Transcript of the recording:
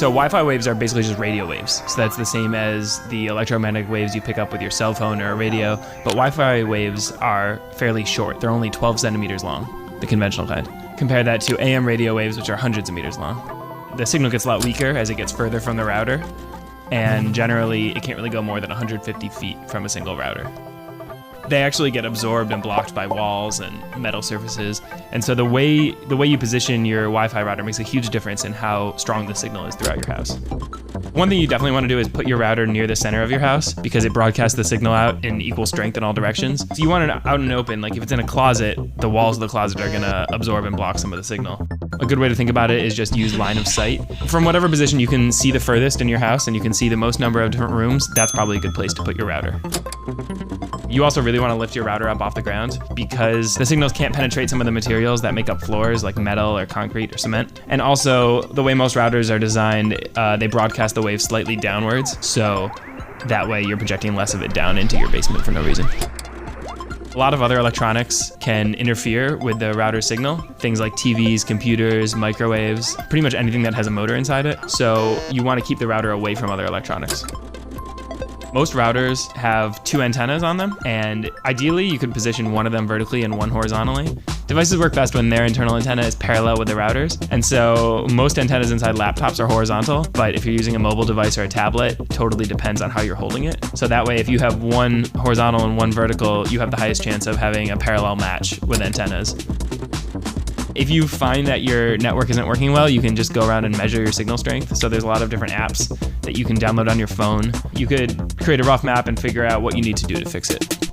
So Wi-Fi waves are basically just radio waves. So that's the same as the electromagnetic waves you pick up with your cell phone or a radio. But Wi-Fi waves are fairly short. They're only 12 centimeters long, the conventional kind. Compare that to AM radio waves, which are hundreds of meters long. The signal gets a lot weaker as it gets further from the router. And generally, it can't really go more than 150 feet from a single router. They actually get absorbed and blocked by walls and metal surfaces. And so the way you position your Wi-Fi router makes a huge difference in how strong the signal is throughout your house. One thing you definitely want to do is put your router near the center of your house because it broadcasts the signal out in equal strength in all directions. So you want it out and open, like if it's in a closet, the walls of the closet are gonna absorb and block some of the signal. A good way to think about it is just use line of sight. From whatever position you can see the furthest in your house and you can see the most number of different rooms, that's probably a good place to put your router. You also really want to lift your router up off the ground because the signals can't penetrate some of the materials that make up floors like metal or concrete or cement. And also, the way most routers are designed, they broadcast the wave slightly downwards, so that way you're projecting less of it down into your basement for no reason. A lot of other electronics can interfere with the router signal. Things like TVs, computers, microwaves, pretty much anything that has a motor inside it. So you want to keep the router away from other electronics. Most routers have 2 antennas on them, and ideally you could position one of them vertically and one horizontally. Devices work best when their internal antenna is parallel with the routers, and so most antennas inside laptops are horizontal, but if you're using a mobile device or a tablet, it totally depends on how you're holding it. So that way, if you have one horizontal and one vertical, you have the highest chance of having a parallel match with antennas. If you find that your network isn't working well, you can just go around and measure your signal strength. So there's a lot of different apps that you can download on your phone. You could create a rough map and figure out what you need to do to fix it.